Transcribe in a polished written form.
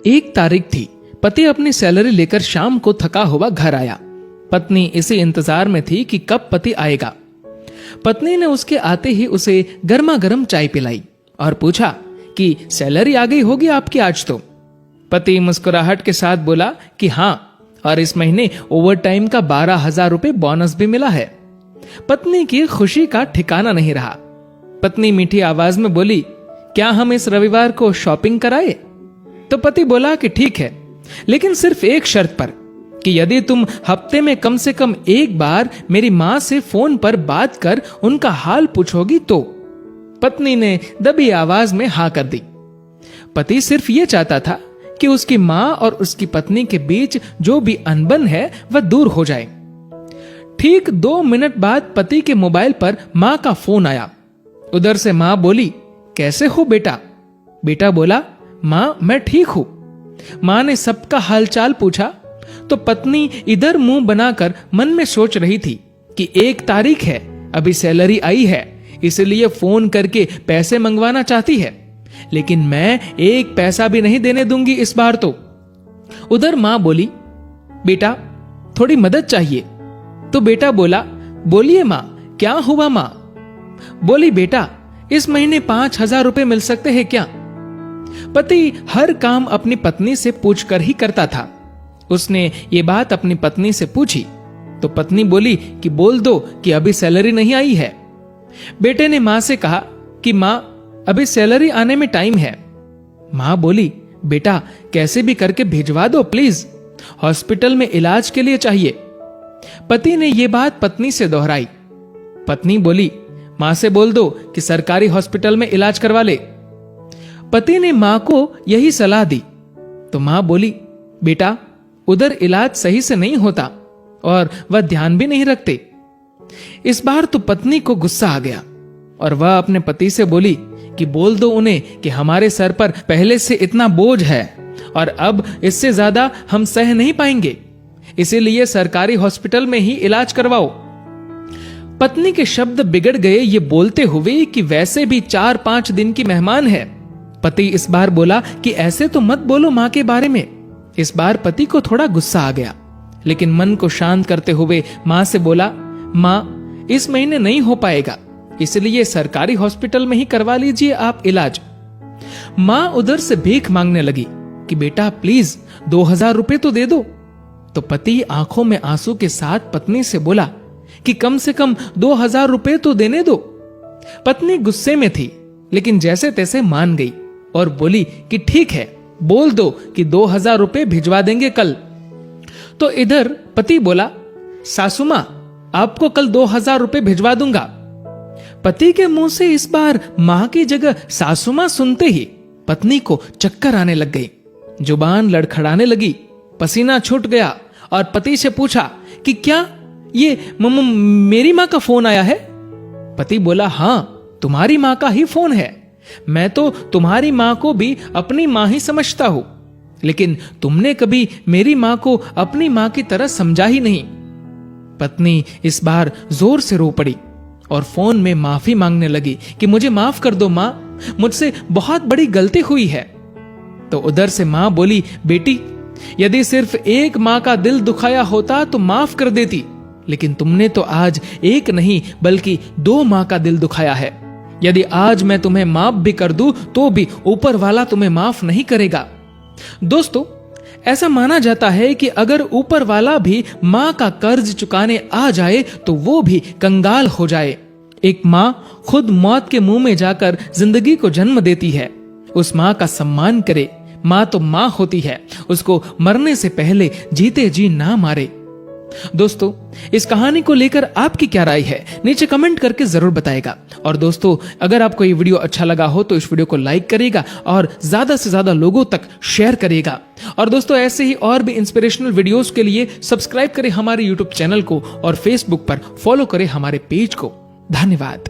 एक तारीख थी। पति अपनी सैलरी लेकर शाम को थका हुआ घर आया। पत्नी इसी इंतजार में थी कि कब पति आएगा। पत्नी ने उसके आते ही उसे गर्मा गर्म चाय पिलाई और पूछा कि सैलरी आ गई होगी आपकी आज तो। पति मुस्कुराहट के साथ बोला कि हाँ, और इस महीने ओवर टाइम का 12,000 रुपए बोनस भी मिला है। पत्नी की खुशी का ठिकाना नहीं रहा। पत्नी मीठी आवाज में बोली, क्या हम इस रविवार को शॉपिंग कराए? तो पति बोला कि ठीक है, लेकिन सिर्फ एक शर्त पर, कि यदि तुम हफ्ते में कम से कम एक बार मेरी मां से फोन पर बात कर उनका हाल पूछोगी तो। पत्नी ने दबी आवाज में हाँ कर दी। पति सिर्फ ये चाहता था कि उसकी मां और उसकी पत्नी के बीच जो भी अनबन है वह दूर हो जाए। ठीक 2 मिनट बाद पति के मोबाइल पर मां का फोन आया। उधर से मां बोली, कैसे हो बेटा? बेटा बोला, मां मैं ठीक हूं। मां ने सबका हालचाल पूछा तो पत्नी इधर मुंह बनाकर मन में सोच रही थी कि 1 तारीख है, अभी सैलरी आई है, इसलिए फोन करके पैसे मंगवाना चाहती है, लेकिन मैं 1 पैसा भी नहीं देने दूंगी इस बार तो। उधर मां बोली, बेटा थोड़ी मदद चाहिए। तो बेटा बोला, बोलिए मां, क्या हुआ मां? बोली, बेटा इस महीने 5,000 रुपए मिल सकते हैं क्या? पति हर काम अपनी पत्नी से पूछकर ही करता था। उसने ये बात अपनी पत्नी से पूछी तो पत्नी बोली कि बोल दो कि अभी सैलरी नहीं आई है। बेटे ने मां से कहा कि मां अभी सैलरी आने में टाइम है। मां बोली, बेटा कैसे भी करके भिजवा दो प्लीज, हॉस्पिटल में इलाज के लिए चाहिए। पति ने यह बात पत्नी से दोहराई। पत्नी बोली, मां से बोल दो कि सरकारी हॉस्पिटल में इलाज करवा ले। पति ने मां को यही सलाह दी तो मां बोली, बेटा उधर इलाज सही से नहीं होता और वह ध्यान भी नहीं रखते। इस बार तो पत्नी को गुस्सा आ गया और वह अपने पति से बोली कि बोल दो उन्हें कि हमारे सर पर पहले से इतना बोझ है और अब इससे ज्यादा हम सह नहीं पाएंगे, इसीलिए सरकारी हॉस्पिटल में ही इलाज करवाओ। पत्नी के शब्द बिगड़ गए ये बोलते हुए कि वैसे भी 4-5 दिन की मेहमान है। पति इस बार बोला कि ऐसे तो मत बोलो मां के बारे में। इस बार पति को थोड़ा गुस्सा आ गया, लेकिन मन को शांत करते हुए मां से बोला, मां इस महीने नहीं हो पाएगा, इसलिए सरकारी हॉस्पिटल में ही करवा लीजिए आप इलाज। मां उधर से भीख मांगने लगी कि बेटा प्लीज 2,000 रुपए तो दे दो। तो पति आंखों में आंसू के साथ पत्नी से बोला कि कम से कम 2,000 रुपए तो देने दो। पत्नी गुस्से में थी, लेकिन जैसे तैसे मान गई और बोली कि ठीक है, बोल दो कि 2,000 रुपए भिजवा देंगे कल। तो इधर पति बोला, सासू मां आपको कल 2,000 रुपए भिजवा दूंगा। पति के मुंह से इस बार मां की जगह सासू मां सुनते ही पत्नी को चक्कर आने लग गई, जुबान लड़खड़ाने लगी, पसीना छूट गया और पति से पूछा कि क्या ये मेरी मां का फोन आया है? पति बोला, हां तुम्हारी मां का ही फोन है। मैं तो तुम्हारी मां को भी अपनी मां ही समझता हूं, लेकिन तुमने कभी मेरी मां को अपनी मां की तरह समझा ही नहीं। पत्नी इस बार जोर से रो पड़ी और फोन में माफी मांगने लगी कि मुझे माफ कर दो मां, मुझसे बहुत बड़ी गलती हुई है। तो उधर से मां बोली, बेटी यदि सिर्फ एक मां का दिल दुखाया होता तो माफ कर देती, लेकिन तुमने तो आज एक नहीं बल्कि 2 मां का दिल दुखाया है। यदि आज मैं तुम्हें माफ भी कर दूं तो भी ऊपर वाला तुम्हें माफ नहीं करेगा। दोस्तों, ऐसा माना जाता है कि अगर ऊपर वाला भी मां का कर्ज चुकाने आ जाए तो वो भी कंगाल हो जाए। एक मां खुद मौत के मुंह में जाकर जिंदगी को जन्म देती है। उस मां का सम्मान करे। मां तो मां होती है, उसको मरने से पहले जीते जी ना मारे। दोस्तों, इस कहानी को लेकर आपकी क्या राय है नीचे कमेंट करके जरूर बताएगा। और दोस्तों, अगर आपको ये वीडियो अच्छा लगा हो तो इस वीडियो को लाइक करेगा और ज्यादा से ज्यादा लोगों तक शेयर करेगा। और दोस्तों, ऐसे ही और भी इंस्पिरेशनल वीडियोस के लिए सब्सक्राइब करें हमारे यूट्यूब चैनल को और फेसबुक पर फॉलो करें हमारे पेज को। धन्यवाद।